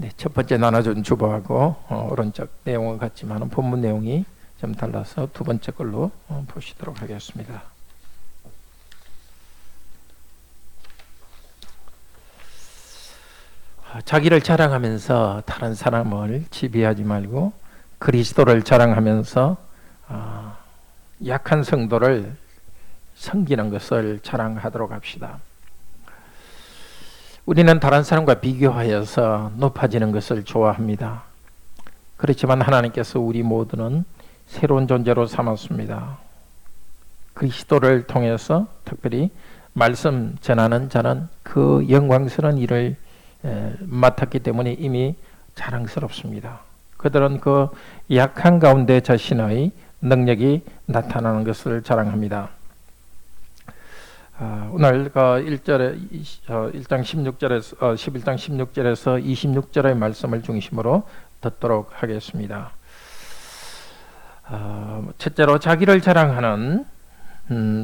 네, 첫 번째 나눠준 주보하고 오른쪽 내용은 같지만 본문 내용이 좀 달라서 두 번째 걸로 보시도록 하겠습니다. 자기를 자랑하면서 다른 사람을 지배하지 말고 그리스도를 자랑하면서 약한 성도를 섬기는 것을 자랑하도록 합시다. 우리는 다른 사람과 비교하여서 높아지는 것을 좋아합니다. 그렇지만 하나님께서 우리 모두는 새로운 존재로 삼았습니다. 그리스도를 통해서 특별히 말씀 전하는 자는 그 영광스러운 일을 맡았기 때문에 이미 자랑스럽습니다. 그들은 그 약한 가운데 자신의 능력이 나타나는 것을 자랑합니다. 오늘 1장 16절에서 11장 16절에서 26절의 말씀을 중심으로 듣도록 하겠습니다. 첫째로 자기를 자랑하는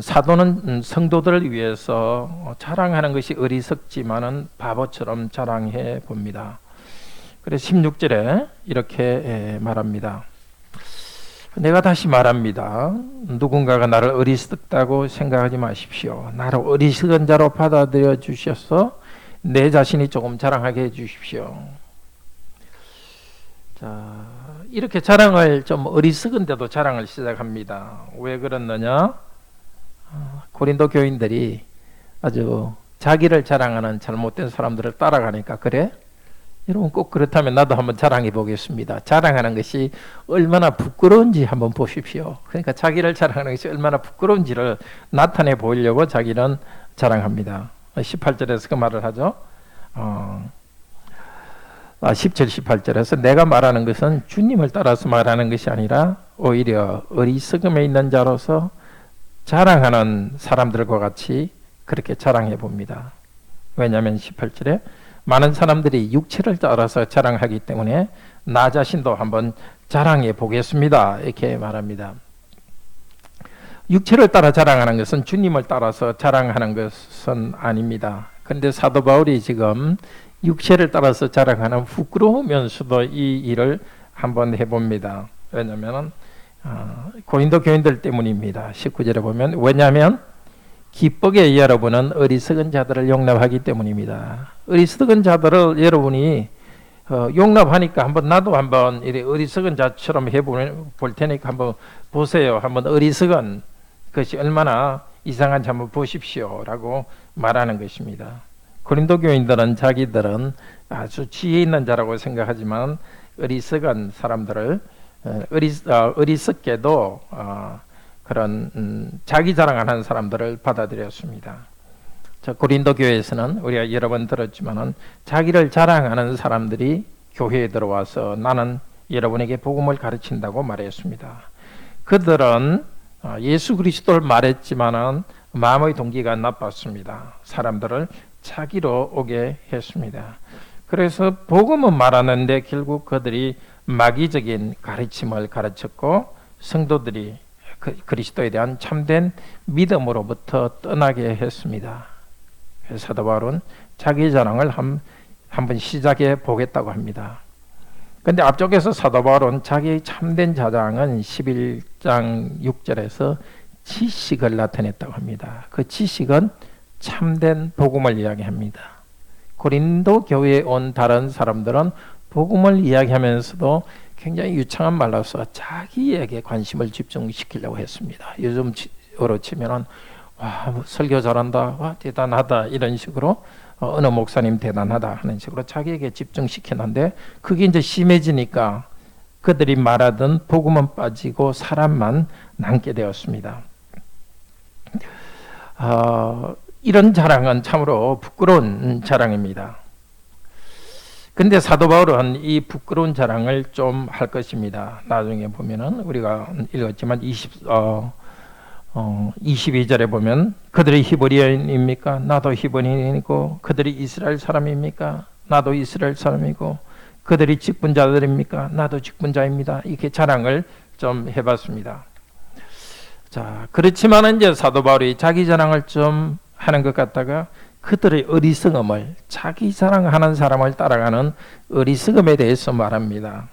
사도는 성도들을 위해서 자랑하는 것이 어리석지만은 바보처럼 자랑해 봅니다. 그래서 16절에 이렇게 말합니다. 내가 다시 말합니다. 누군가가 나를 어리석다고 생각하지 마십시오. 나를 어리석은 자로 받아들여 주셔서 내 자신이 조금 자랑하게 해 주십시오. 자, 이렇게 자랑을 좀 어리석은데도 자랑을 시작합니다. 왜 그랬느냐? 고린도 교인들이 아주 자기를 자랑하는 잘못된 사람들을 따라가니까 그래? 여러분 꼭 그렇다면 나도 한번 자랑해 보겠습니다. 자랑하는 것이 얼마나 부끄러운지 한번 보십시오. 그러니까 자기를 자랑하는 것이 얼마나 부끄러운지를 나타내 보이려고 자기는 자랑합니다. 18절에서 그 말을 하죠. 17, 18절에서 내가 말하는 것은 주님을 따라서 말하는 것이 아니라 오히려 어리석음에 있는 자로서 자랑하는 사람들과 같이 그렇게 자랑해 봅니다. 왜냐하면 18절에 많은 사람들이 육체를 따라서 자랑하기 때문에 나 자신도 한번 자랑해 보겠습니다. 이렇게 말합니다. 육체를 따라 자랑하는 것은 주님을 따라서 자랑하는 것은 아닙니다. 그런데 사도 바울이 지금 육체를 따라서 자랑하는 부끄러우면서도 이 일을 한번 해봅니다. 왜냐하면 고린도 교인들 때문입니다. 19절에 보면 왜냐하면 기쁘게 여러분은 어리석은 자들을 용납하기 때문입니다. 어리석은 자들을 여러분이 용납하니까 나도 한번 이래 어리석은 자처럼 해볼 테니까 한번 보세요. 한번 어리석은 것이 얼마나 이상한지 한번 보십시오라고 말하는 것입니다. 고린도 교인들은 자기들은 아주 지혜 있는 자라고 생각하지만 어리석은 사람들을 어리석게도 그런 자기 자랑하는 사람들을 받아들였습니다. 고린도 교회에서는 우리가 여러 번 들었지만은 자기를 자랑하는 사람들이 교회에 들어와서 나는 여러분에게 복음을 가르친다고 말했습니다. 그들은 예수 그리스도를 말했지만은 마음의 동기가 나빴습니다. 사람들을 자기로 오게 했습니다. 그래서 복음은 말하는데 결국 그들이 마귀적인 가르침을 가르쳤고 성도들이 그리스도에 대한 참된 믿음으로부터 떠나게 했습니다. 그래서 사도 바울은 자기 자랑을 한번 시작해 보겠다고 합니다. 그런데 앞쪽에서 사도 바울은 자기의 참된 자랑은 11장 6절에서 지식을 나타냈다고 합니다. 그 지식은 참된 복음을 이야기합니다. 고린도 교회에 온 다른 사람들은 복음을 이야기하면서도 굉장히 유창한 말로서 자기에게 관심을 집중시키려고 했습니다. 요즘으로 치면은 와 설교 잘한다, 와 대단하다 이런 식으로 어느 목사님 대단하다 하는 식으로 자기에게 집중시키는데 그게 이제 심해지니까 그들이 말하던 복음은 빠지고 사람만 남게 되었습니다. 이런 자랑은 참으로 부끄러운 자랑입니다. 근데 사도 바울은 이 부끄러운 자랑을 좀 할 것입니다. 나중에 보면은 우리가 읽었지만 22절에 보면 그들이 히브리인입니까? 나도 히브리인이고 그들이 이스라엘 사람입니까? 나도 이스라엘 사람이고 그들이 직분자들입니까? 나도 직분자입니다. 이렇게 자랑을 좀 해봤습니다. 자, 그렇지만 이제 사도 바울이 자기 자랑을 좀 하는 것 같다가 그들의 어리석음을, 자기 자랑하는 사람을 따라가는 어리석음에 대해서 말합니다.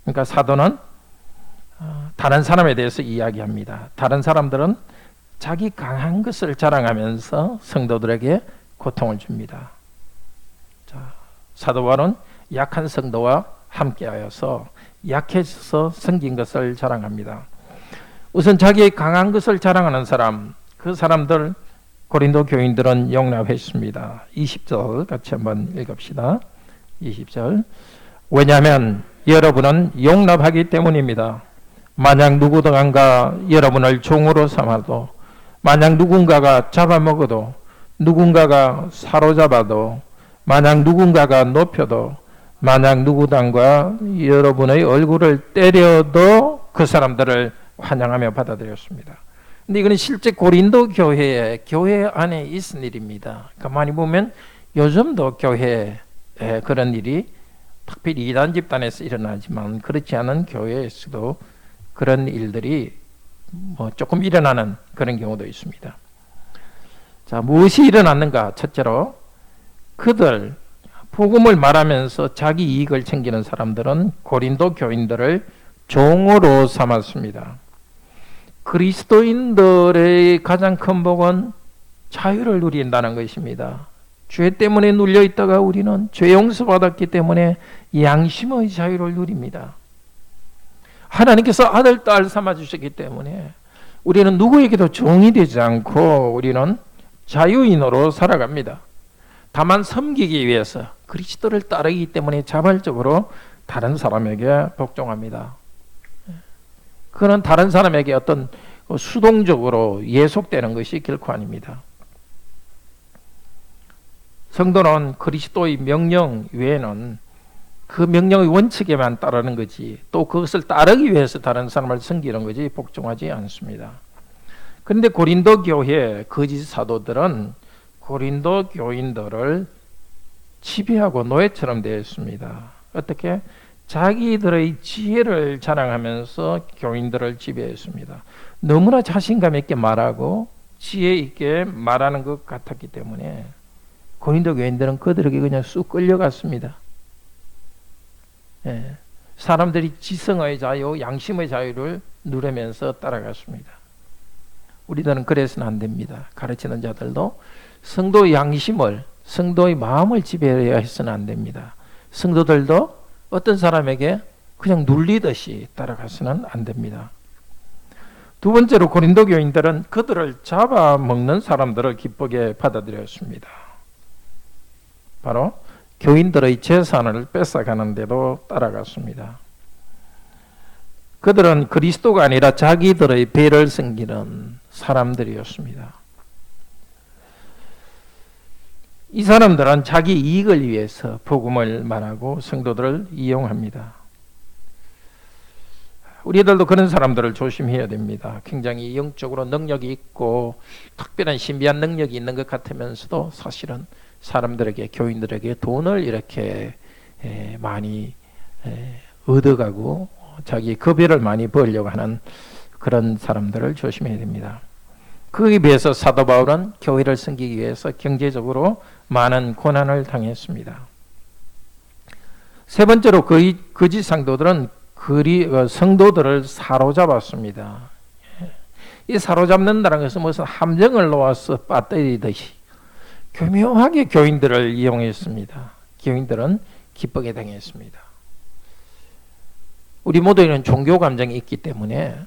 그러니까 사도는 다른 사람에 대해서 이야기합니다. 다른 사람들은 자기 강한 것을 자랑하면서 성도들에게 고통을 줍니다. 자, 사도 바울은 약한 성도와 함께하여서 약해져서 생긴 것을 자랑합니다. 우선 자기의 강한 것을 자랑하는 사람, 그 사람들 고린도 교인들은 용납했습니다. 20절 같이 한번 읽읍시다. 20절. 왜냐하면 여러분은 용납하기 때문입니다. 만약 누구든가 여러분을 종으로 삼아도, 만약 누군가가 잡아먹어도, 누군가가 사로잡아도, 만약 누군가가 높여도, 만약 누구든가 여러분의 얼굴을 때려도 그 사람들을 환영하며 받아들였습니다. 근데 이거는 실제 고린도 교회 안에 있은 일입니다. 가만히 보면 요즘도 교회에 그런 일이 특별히 이단 집단에서 일어나지만 그렇지 않은 교회에서도 그런 일들이 조금 일어나는 그런 경우도 있습니다. 자, 무엇이 일어났는가? 첫째로 그들 복음을 말하면서 자기 이익을 챙기는 사람들은 고린도 교인들을 종으로 삼았습니다. 그리스도인들의 가장 큰 복은 자유를 누린다는 것입니다. 죄 때문에 눌려 있다가 우리는 죄 용서받았기 때문에 양심의 자유를 누립니다. 하나님께서 아들, 딸 삼아주셨기 때문에 우리는 누구에게도 종이 되지 않고 우리는 자유인으로 살아갑니다. 다만 섬기기 위해서 그리스도를 따르기 때문에 자발적으로 다른 사람에게 복종합니다. 그는 다른 사람에게 어떤 수동적으로 예속되는 것이 결코 아닙니다. 성도는 그리스도의 명령 외에는 그 명령의 원칙에만 따르는 거지, 또 그것을 따르기 위해서 다른 사람을 섬기는 거지 복종하지 않습니다. 그런데 고린도 교회 거짓 사도들은 고린도 교인들을 지배하고 노예처럼 되어 있습니다. 어떻게? 자기들의 지혜를 자랑하면서 교인들을 지배했습니다. 너무나 자신감 있게 말하고 지혜 있게 말하는 것 같았기 때문에 고린도 교인들은 그들에게 그냥 쑥 끌려갔습니다. 예, 사람들이 지성의 자유, 양심의 자유를 누리면서 따라갔습니다. 우리들은 그래서는 안 됩니다. 가르치는 자들도 성도의 양심을, 성도의 마음을 지배해야 해서는 안 됩니다. 성도들도 어떤 사람에게 그냥 눌리듯이 따라가서는 안 됩니다. 두 번째로 고린도 교인들은 그들을 잡아먹는 사람들을 기쁘게 받아들였습니다. 바로 교인들의 재산을 뺏어가는 데도 따라갔습니다. 그들은 그리스도가 아니라 자기들의 배를 섬기는 사람들이었습니다. 이 사람들은 자기 이익을 위해서 복음을 말하고 성도들을 이용합니다. 우리들도 그런 사람들을 조심해야 됩니다. 굉장히 영적으로 능력이 있고 특별한 신비한 능력이 있는 것 같으면서도 사실은 사람들에게, 교인들에게 돈을 이렇게 많이 얻어가고 자기 급여를 많이 벌려고 하는 그런 사람들을 조심해야 됩니다. 그에 비해서 사도 바울은 교회를 섬기기 위해서 경제적으로 많은 고난을 당했습니다. 세 번째로 거짓 상도들은 성도들을 사로잡았습니다. 이 사로잡는다는 것은 무슨 함정을 놓아서 빠뜨리듯이 교묘하게 교인들을 이용했습니다. 교인들은 기쁘게 당했습니다. 우리 모두에는 종교 감정이 있기 때문에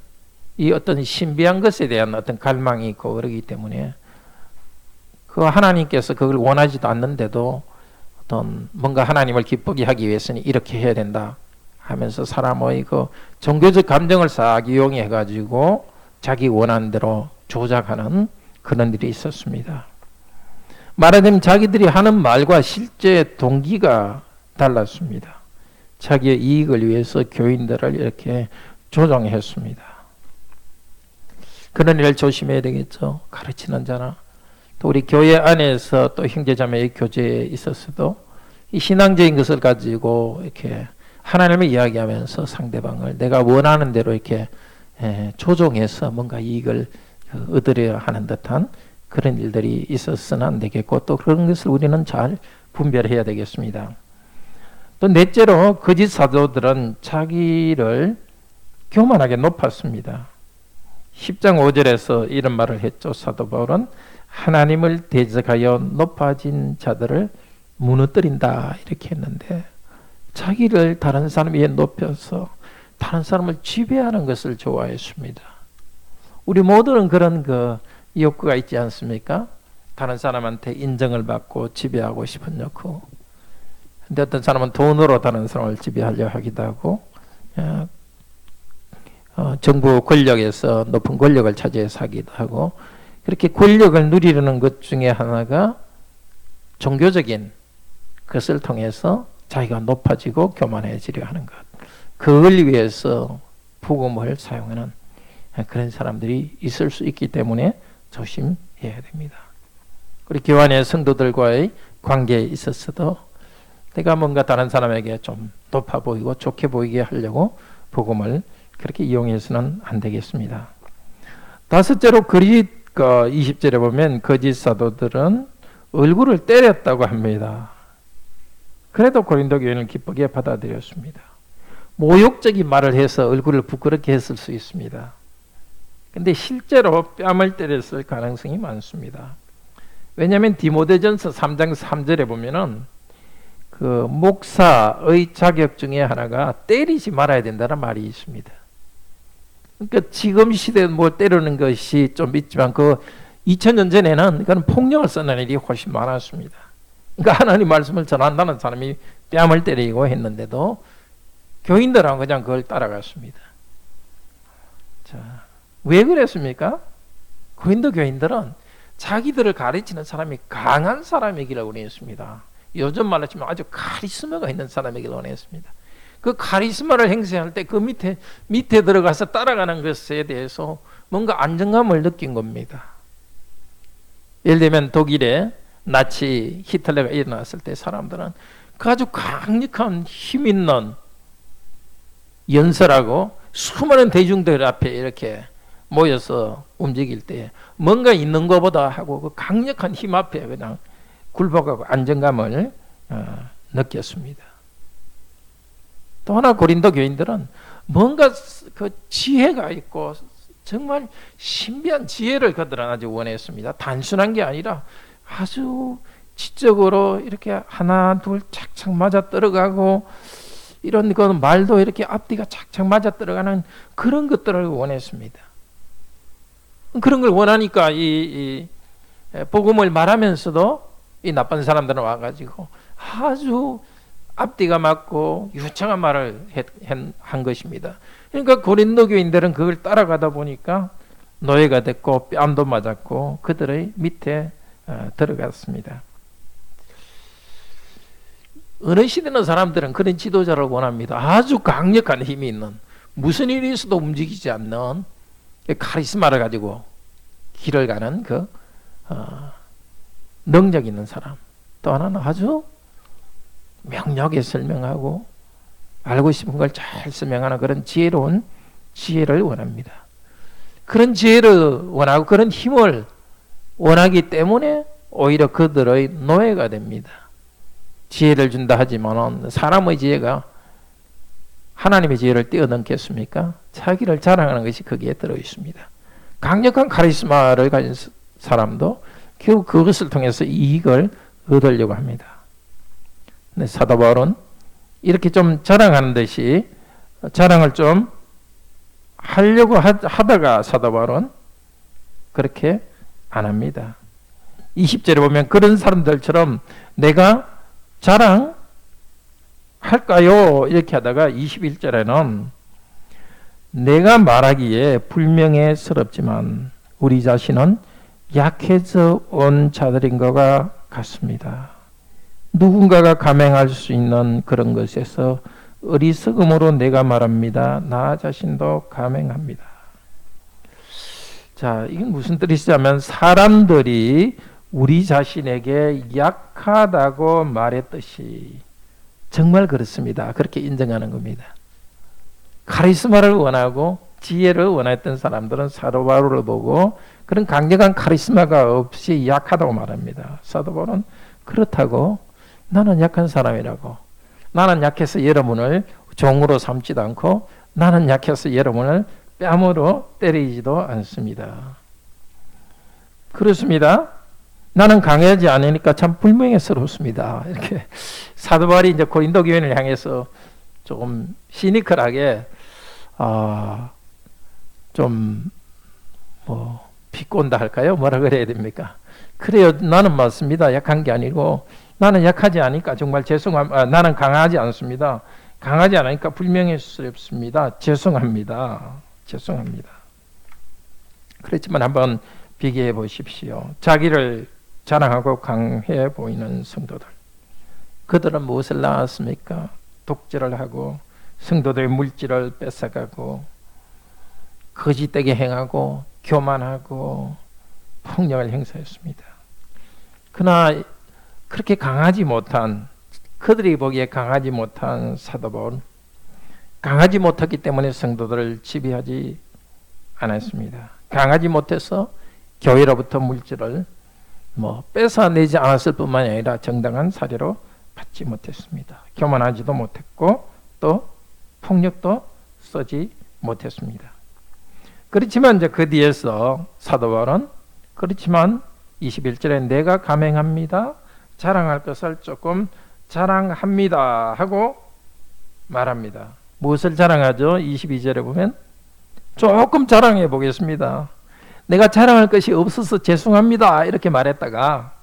이 어떤 신비한 것에 대한 어떤 갈망이 있고 그러기 때문에 그 하나님께서 그걸 원하지도 않는데도 어떤 뭔가 하나님을 기쁘게 하기 위해서는 이렇게 해야 된다 하면서 사람의 그 종교적 감정을 싹 이용해 가지고 자기 원하는 대로 조작하는 그런 일이 있었습니다. 말하자면 자기들이 하는 말과 실제 동기가 달랐습니다. 자기의 이익을 위해서 교인들을 이렇게 조종했습니다. 그런 일을 조심해야 되겠죠. 가르치는 자나 또 우리 교회 안에서 또 형제자매의 교제에 있어서도 이 신앙적인 것을 가지고 이렇게 하나님을 이야기하면서 상대방을 내가 원하는 대로 이렇게 조종해서 뭔가 이익을 얻으려 하는 듯한 그런 일들이 있어서는 안 되겠고, 또 그런 것을 우리는 잘 분별해야 되겠습니다. 또 넷째로 거짓 사도들은 자기를 교만하게 높았습니다. 10장 5절에서 이런 말을 했죠. 사도 바울은 하나님을 대적하여 높아진 자들을 무너뜨린다 이렇게 했는데, 자기를 다른 사람 위에 높여서 다른 사람을 지배하는 것을 좋아했습니다. 우리 모두는 그런 욕구가 있지 않습니까? 다른 사람한테 인정을 받고 지배하고 싶은 욕구. 근데 어떤 사람은 돈으로 다른 사람을 지배하려 하기도 하고, 정부 권력에서 높은 권력을 차지해서 하기도 하고, 그렇게 권력을 누리려는 것 중에 하나가 종교적인 것을 통해서 자기가 높아지고 교만해지려 하는 것. 그걸 위해서 복음을 사용하는 그런 사람들이 있을 수 있기 때문에 조심해야 됩니다. 우리 교회 안의 성도들과의 관계에 있어서도 내가 뭔가 다른 사람에게 좀 높아 보이고 좋게 보이게 하려고 복음을 그렇게 이용해서는 안 되겠습니다. 다섯째로 20절에 보면 거짓 사도들은 얼굴을 때렸다고 합니다. 그래도 고린도 교회는 기쁘게 받아들였습니다. 모욕적인 말을 해서 얼굴을 부끄럽게 했을 수 있습니다. 근데 실제로 뺨을 때렸을 가능성이 많습니다. 왜냐하면 디모데전서 3장 3절에 보면은 그 목사의 자격 중에 하나가 때리지 말아야 된다는 말이 있습니다. 그러니까 지금 시대에 뭐 때리는 것이 좀 있지만 2000년 전에는 그건 폭력을 쓰는 일이 훨씬 많았습니다. 그러니까 하나님 말씀을 전한다는 사람이 뺨을 때리고 했는데도 교인들은 그냥 그걸 따라갔습니다. 자, 왜 그랬습니까? 고린도 교인들은 자기들을 가르치는 사람이 강한 사람이기를 원했습니다. 요즘 말로 치면 아주 카리스마가 있는 사람이기를 원했습니다. 그 카리스마를 행사할 때 그 밑에 들어가서 따라가는 것에 대해서 뭔가 안정감을 느낀 겁니다. 예를 들면 독일에 나치 히틀러가 일어났을 때 사람들은 그 아주 강력한 힘 있는 연설하고 수많은 대중들 앞에 이렇게 모여서 움직일 때 뭔가 있는 것보다 하고 그 강력한 힘 앞에 그냥 굴복하고 안정감을 느꼈습니다. 또 하나 고린도 교인들은 뭔가 그 지혜가 있고 정말 신비한 지혜를 그들은 아주 원했습니다. 단순한 게 아니라 아주 지적으로 이렇게 하나 둘 착착 맞아 떨어가고 이런 그 말도 이렇게 앞뒤가 착착 맞아 떨어가는 그런 것들을 원했습니다. 그런 걸 원하니까 이 복음을 말하면서도 이 나쁜 사람들은 와가지고 아주 앞뒤가 맞고 유창한 말을 한 것입니다. 그러니까 고린도 교인들은 그걸 따라가다 보니까 노예가 됐고 뺨도 맞았고 그들의 밑에 들어갔습니다. 어느 시대는 사람들은 그런 지도자를 원합니다. 아주 강력한 힘이 있는, 무슨 일이 있어도 움직이지 않는 카리스마를 가지고 길을 가는 그 능력 있는 사람. 또 하나는 아주 명료하게 설명하고 알고 싶은 걸 잘 설명하는 그런 지혜로운 지혜를 원합니다. 그런 지혜를 원하고 그런 힘을 원하기 때문에 오히려 그들의 노예가 됩니다. 지혜를 준다 하지만 사람의 지혜가 하나님의 지혜를 뛰어넘겠습니까? 자기를 자랑하는 것이 거기에 들어있습니다. 강력한 카리스마를 가진 사람도 결국 그것을 통해서 이익을 얻으려고 합니다. 근데 사도 바울은 이렇게 좀 자랑하는 듯이 자랑을 좀 하려고 하다가 사도 바울은 그렇게 안 합니다. 20절에 보면 그런 사람들처럼 내가 자랑할까요? 이렇게 하다가 21절에는 내가 말하기에 불명예스럽지만 우리 자신은 약해져 온 자들인 것과 같습니다. 누군가가 감행할 수 있는 그런 것에서 어리석음으로 내가 말합니다. 나 자신도 감행합니다. 자, 이건 무슨 뜻이냐면 사람들이 우리 자신에게 약하다고 말했듯이 정말 그렇습니다. 그렇게 인정하는 겁니다. 카리스마를 원하고 지혜를 원했던 사람들은 사도 바울을 보고 그런 강력한 카리스마가 없이 약하다고 말합니다. 사도 바울은 그렇다고 나는 약한 사람이라고, 나는 약해서 여러분을 종으로 삼지도 않고 나는 약해서 여러분을 뺨으로 때리지도 않습니다. 그렇습니다. 나는 강하지 않으니까 참 불명예스럽습니다. 이렇게 사도 바울이 이제 고린도 교회를 향해서 조금 시니컬하게 좀 뭐 비꼰다 할까요? 뭐라 그래야 됩니까? 그래요. 나는 맞습니다. 약한 게 아니고 나는 약하지 않으니까 정말 나는 강하지 않습니다. 강하지 않으니까 불명예스럽습니다. 죄송합니다. 그렇지만 한번 비교해 보십시오. 자기를 자랑하고 강해 보이는 성도들. 그들은 무엇을 낳았습니까? 독재를 하고 성도들의 물질을 뺏어가고 거짓되게 행하고 교만하고 폭력을 행사했습니다. 그러나 그렇게 강하지 못한, 그들이 보기에 강하지 못한 사도 바울은 강하지 못했기 때문에 성도들을 지배하지 않았습니다. 강하지 못해서 교회로부터 물질을 뺏어내지 않았을 뿐만 아니라 정당한 사례로 받지 못했습니다. 교만하지도 못했고 또 폭력도 쓰지 못했습니다. 그렇지만 이제 그 뒤에서 사도 바울은 그렇지만 21절에 내가 감행합니다. 자랑할 것을 조금 자랑합니다 하고 말합니다. 무엇을 자랑하죠? 22절에 보면 조금 자랑해 보겠습니다. 내가 자랑할 것이 없어서 죄송합니다 이렇게 말했다가,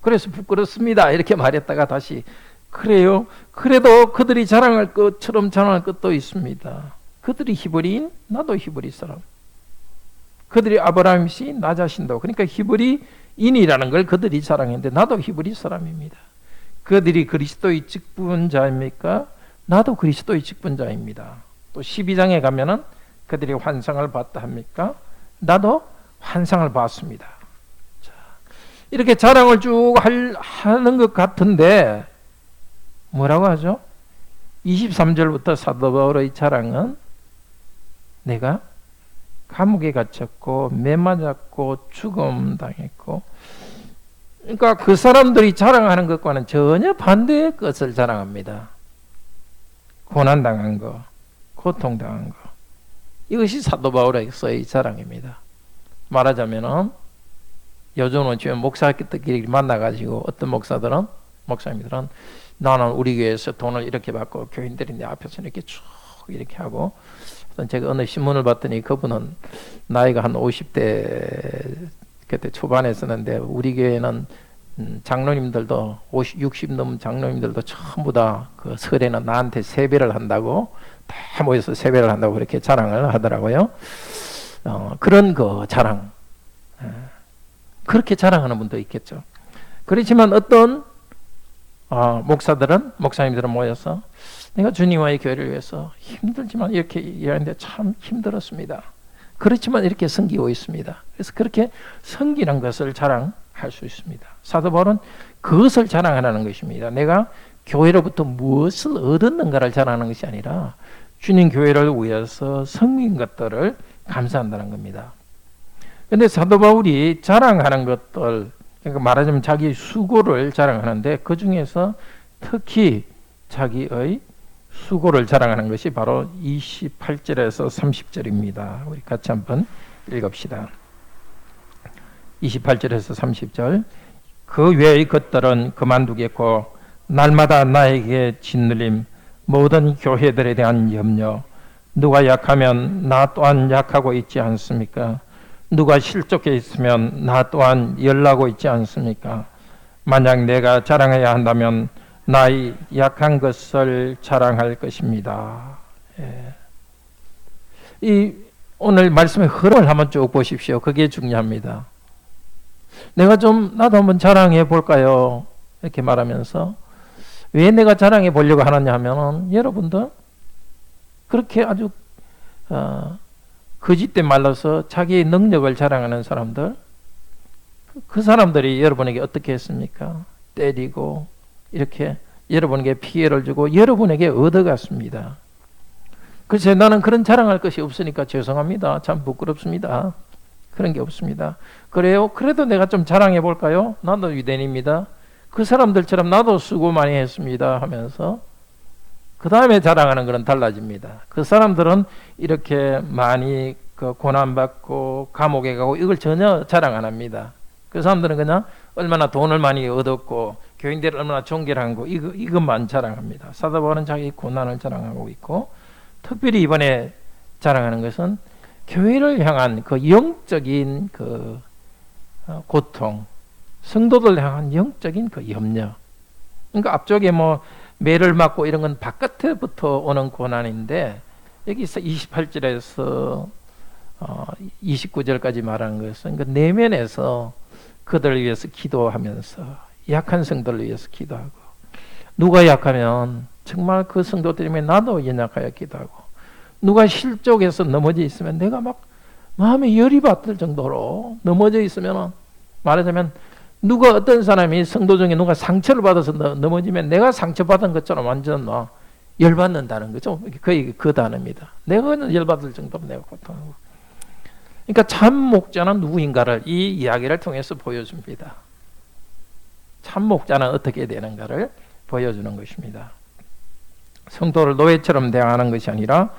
그래서 부끄럽습니다 이렇게 말했다가 다시 그래요. 그래도 그들이 자랑할 것처럼 자랑할 것도 있습니다. 그들이 히브리인, 나도 히브리 사람. 그들이 아브라함이시, 나 자신도. 그러니까 히브리인이라는 걸 그들이 자랑했는데 나도 히브리 사람입니다. 그들이 그리스도의 직분자입니까? 나도 그리스도의 직분자입니다. 또 12장에 가면은 그들이 환상을 봤다 합니까? 나도 환상을 봤습니다. 자, 이렇게 자랑을 쭉 하는 것 같은데 뭐라고 하죠? 23절부터 사도 바울의 자랑은 내가 감옥에 갇혔고 매 맞았고 죽음 당했고, 그러니까 그 사람들이 자랑하는 것과는 전혀 반대의 것을 자랑합니다. 고난당한 거, 고통당한 거, 이것이 사도 바울에서의 자랑입니다. 말하자면은 요즘은 지금 목사끼리 만나가지고 어떤 목사님들은 나는 우리 교회에서 돈을 이렇게 받고 교인들이 내 앞에서 이렇게 쭉 이렇게 하고, 제가 어느 신문을 봤더니 그분은 나이가 한 50대 그때 초반에 썼는데 우리 교회는 장로님들도 50, 60 넘은 장로님들도 전부 다 그 설에는 나한테 세배를 한다고, 다 모여서 세배를 한다고 그렇게 자랑을 하더라고요. 그런 그 자랑, 그렇게 자랑하는 분도 있겠죠. 그렇지만 어떤 목사님들은 모여서 내가 주님과의 교회를 위해서 힘들지만 이렇게 일하는데 참 힘들었습니다. 그렇지만 이렇게 섬기고 있습니다. 그래서 그렇게 섬기는 것을 자랑할 수 있습니다. 사도 바울은 그것을 자랑하는 것입니다. 내가 교회로부터 무엇을 얻었는가를 자랑하는 것이 아니라 주님 교회를 위해서 섬긴 것들을 감사한다는 겁니다. 그런데 사도 바울이 자랑하는 것들, 그러니까 말하자면 자기 수고를 자랑하는데 그 중에서 특히 자기의 수고를 자랑하는 것이 바로 28절에서 30절입니다. 우리 같이 한번 읽읍시다. 28절에서 30절. 그 외의 것들은 그만두겠고 날마다 나에게 짓눌림, 모든 교회들에 대한 염려, 누가 약하면 나 또한 약하고 있지 않습니까? 누가 실족해 있으면 나 또한 열나고 있지 않습니까? 만약 내가 자랑해야 한다면 나의 약한 것을 자랑할 것입니다. 예. 이 오늘 말씀의 흐름을 한번 쭉 보십시오. 그게 중요합니다. 나도 한번 자랑해 볼까요? 이렇게 말하면서 왜 내가 자랑해 보려고 하느냐 하면은 여러분들 그렇게 아주 거짓된 말로서 자기의 능력을 자랑하는 사람들, 그 사람들이 여러분에게 어떻게 했습니까? 때리고 이렇게 여러분에게 피해를 주고 여러분에게 얻어갔습니다. 그래서 나는 그런 자랑할 것이 없으니까 죄송합니다. 참 부끄럽습니다. 그런 게 없습니다. 그래요? 그래도 내가 좀 자랑해 볼까요? 나도 유대인입니다. 그 사람들처럼 나도 수고 많이 했습니다 하면서 그 다음에 자랑하는 것은 달라집니다. 그 사람들은 이렇게 많이 그 고난받고 감옥에 가고 이걸 전혀 자랑 안 합니다. 그 사람들은 그냥 얼마나 돈을 많이 얻었고 교인들을 얼마나 존경한 거 이것만 자랑합니다. 사도 바울은 자기 고난을 자랑하고 있고 특별히 이번에 자랑하는 것은 교회를 향한 그 영적인 그 고통, 성도들 향한 영적인 그 염려. 그러니까 앞쪽에 뭐 매를 맞고 이런 건 바깥에부터 오는 고난인데 여기서 28절에서 29절까지 말하는 것은 그 내면에서 그들을 위해서 기도하면서 약한 성도를 위해서 기도하고 누가 약하면 정말 그 성도 때문에 나도 연약하여 기도하고 누가 실족해서 넘어져 있으면 내가 막 마음에 열이 받을 정도로 넘어져 있으면 말하자면 누가 어떤 사람이 성도 중에 누가 상처를 받아서 넘어지면 내가 상처받은 것처럼 완전 열받는다는 거죠. 거의 그 단어입니다. 내가 열받을 정도로 내가 고통하고. 그러니까 참 목자는 누구인가를 이 이야기를 통해서 보여줍니다. 참 목자는 어떻게 되는가를 보여주는 것입니다. 성도를 노예처럼 대하는 것이 아니라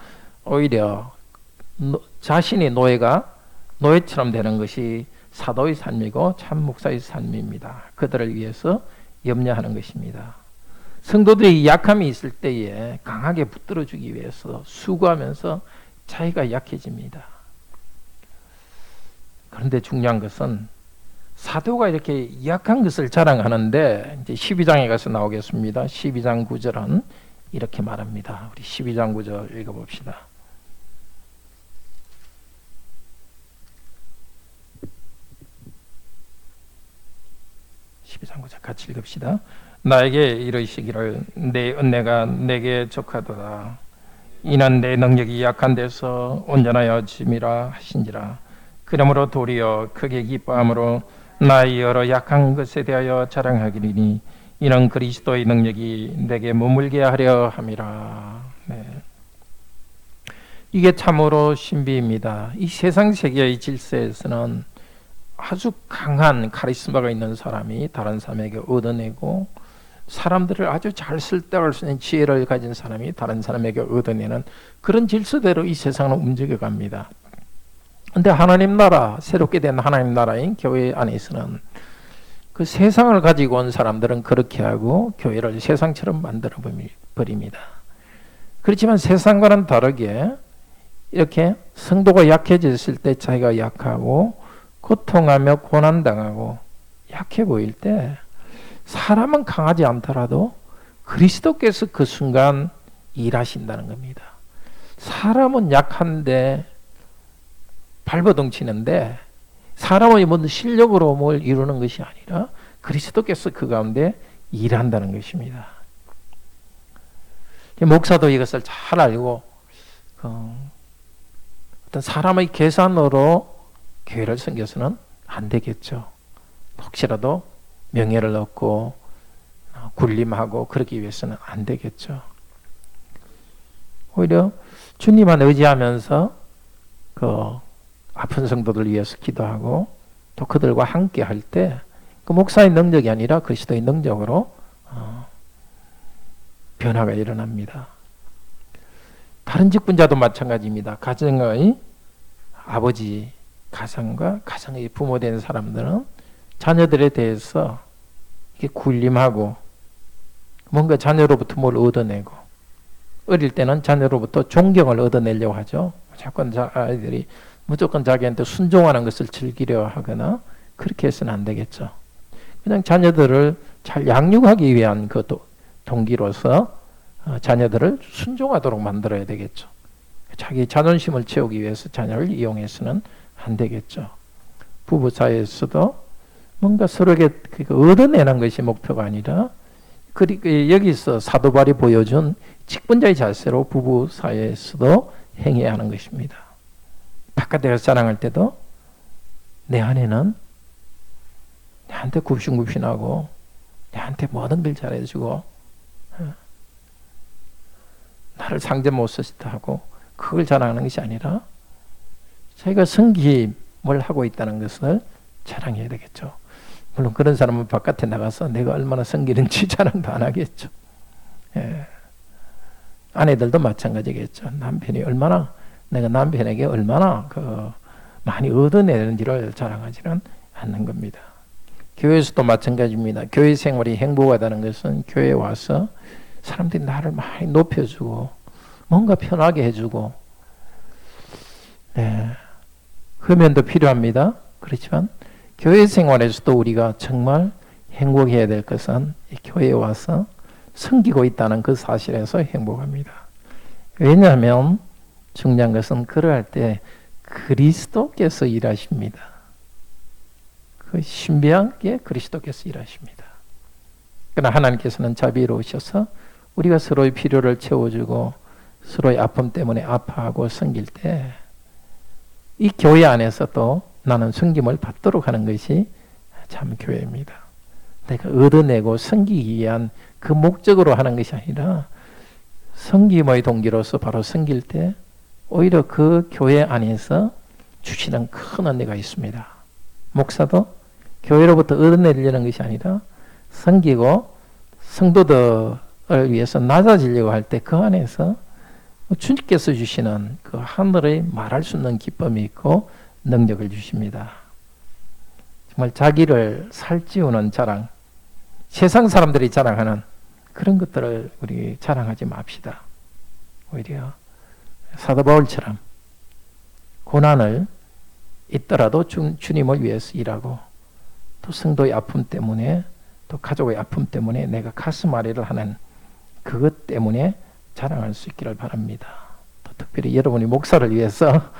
오히려 자신이 노예처럼 되는 것이 사도의 삶이고 참 목사의 삶입니다. 그들을 위해서 염려하는 것입니다. 성도들이 약함이 있을 때에 강하게 붙들어주기 위해서 수고하면서 자기가 약해집니다. 그런데 중요한 것은 사도가 이렇게 약한 것을 자랑하는데 이제 12장에 가서 나오겠습니다. 12장 9절은 이렇게 말합니다. 우리 12장 9절 읽어봅시다. 12장 9절 같이 읽읍시다. 나에게 이르시기를 내 은혜가 내게 족하도다. 이는 내 능력이 약한 데서 온전하여 짐이라 하신지라. 그러므로 도리어 크게 기뻐함으로 나의 여러 약한 것에 대하여 자랑하기니 이는 그리스도의 능력이 내게 머물게 하려 함이라. 네. 이게 참으로 신비입니다. 이 세상 세계의 질서에서는 아주 강한 카리스마가 있는 사람이 다른 사람에게 얻어내고 사람들을 아주 잘 쓸데할 수 있는 지혜를 가진 사람이 다른 사람에게 얻어내는 그런 질서대로 이 세상은 움직여갑니다. 그런데 하나님 나라, 새롭게 된 하나님 나라인 교회 안에서는 그 세상을 가지고 온 사람들은 그렇게 하고 교회를 세상처럼 만들어 버립니다. 그렇지만 세상과는 다르게 이렇게 성도가 약해졌을 때 자기가 약하고 고통하며 고난당하고 약해 보일 때 사람은 강하지 않더라도 그리스도께서 그 순간 일하신다는 겁니다. 사람은 약한데 발버둥치는데 사람의 모든 실력으로 뭘 이루는 것이 아니라 그리스도께서 그 가운데 일한다는 것입니다. 목사도 이것을 잘 알고 어떤 사람의 계산으로 교회를 섬겨서는 안 되겠죠. 혹시라도 명예를 얻고 군림하고 그러기 위해서는 안 되겠죠. 오히려 주님만 의지하면서 그 아픈 성도들 위해서 기도하고 또 그들과 함께 할 때 그 목사의 능력이 아니라 그리스도의 능력으로 변화가 일어납니다. 다른 직분자도 마찬가지입니다. 가정의 아버지, 가정과 가정의 부모 된 사람들은 자녀들에 대해서 이렇게 군림하고 뭔가 자녀로부터 뭘 얻어내고 어릴 때는 자녀로부터 존경을 얻어내려고 하죠. 아이들이 무조건 자기한테 순종하는 것을 즐기려 하거나 그렇게 해서는 안 되겠죠. 그냥 자녀들을 잘 양육하기 위한 그 동기로서 자녀들을 순종하도록 만들어야 되겠죠. 자기 자존심을 채우기 위해서 자녀를 이용해서는 안 되겠죠. 부부 사이에서도 뭔가 서로에게 얻어내는 것이 목표가 아니라 여기서 사도 바울이 보여준 직분자의 자세로 부부 사이에서도 행해야 하는 것입니다. 바깥에 자랑할 때도 내 아내는 나한테 굽신굽신하고 나한테 모든 걸 잘해주고 나를 상대 못쓰시다 하고 그걸 자랑하는 것이 아니라 자기가 섬김, 뭘 하고 있다는 것을 자랑해야 되겠죠. 물론 그런 사람은 바깥에 나가서 내가 얼마나 섬기는지 자랑도 안 하겠죠. 예. 아내들도 마찬가지겠죠. 내가 남편에게 얼마나 많이 얻어내는지를 자랑하지는 않는 겁니다. 교회에서도 마찬가지입니다. 교회 생활이 행복하다는 것은 교회에 와서 사람들이 나를 많이 높여주고 뭔가 편하게 해주고, 네, 흡연도 필요합니다. 그렇지만 교회 생활에서도 우리가 정말 행복해야 될 것은 이 교회에 와서 섬기고 있다는 그 사실에서 행복합니다. 왜냐하면 중요한 것은 그러할 때 그리스도께서 일하십니다. 그 신비한 게 그리스도께서 일하십니다. 그러나 하나님께서는 자비로우셔서 우리가 서로의 필요를 채워주고 서로의 아픔 때문에 아파하고 섬길 때 이 교회 안에서도 나는 섬김을 받도록 하는 것이 참 교회입니다. 내가 얻어내고 섬기기 위한 그 목적으로 하는 것이 아니라 섬김의 동기로서 바로 섬길 때 오히려 그 교회 안에서 주시는 큰 은혜가 있습니다. 목사도 교회로부터 얻어내려는 것이 아니라 섬기고 성도들을 위해서 낮아지려고 할 때 그 안에서 주님께서 주시는 그 하늘의 말할 수 없는 기쁨이 있고 능력을 주십니다. 정말 자기를 살찌우는 자랑, 세상 사람들이 자랑하는 그런 것들을 우리 자랑하지 맙시다. 오히려 사도 바울처럼 고난을 있더라도 주님을 위해서 일하고 또 성도의 아픔 때문에 또 가족의 아픔 때문에 내가 가슴 아래를 하는 그것 때문에 자랑할 수 있기를 바랍니다. 또 특별히 여러분이 목사를 위해서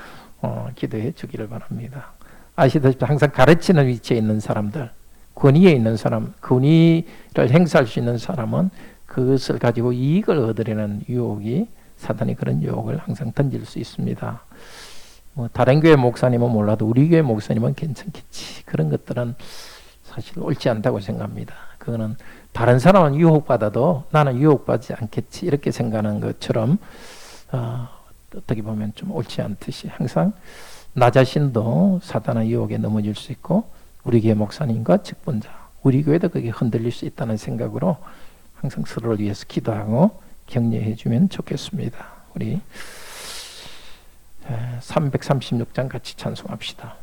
기도해 주기를 바랍니다. 아시다시피 항상 가르치는 위치에 있는 사람들, 권위에 있는 사람, 권위를 행사할 수 있는 사람은 그것을 가지고 이익을 얻으려는 유혹이, 사단이 그런 유혹을 항상 던질 수 있습니다. 다른 교회 목사님은 몰라도 우리 교회 목사님은 괜찮겠지. 그런 것들은 사실 옳지 않다고 생각합니다. 그거는 다른 사람은 유혹받아도 나는 유혹받지 않겠지 이렇게 생각하는 것처럼 어떻게 보면 좀 옳지 않듯이 항상 나 자신도 사단의 유혹에 넘어질 수 있고 우리 교회 목사님과 직분자, 우리 교회도 그게 흔들릴 수 있다는 생각으로 항상 서로를 위해서 기도하고 격려해 주면 좋겠습니다. 우리 336장 같이 찬송합시다.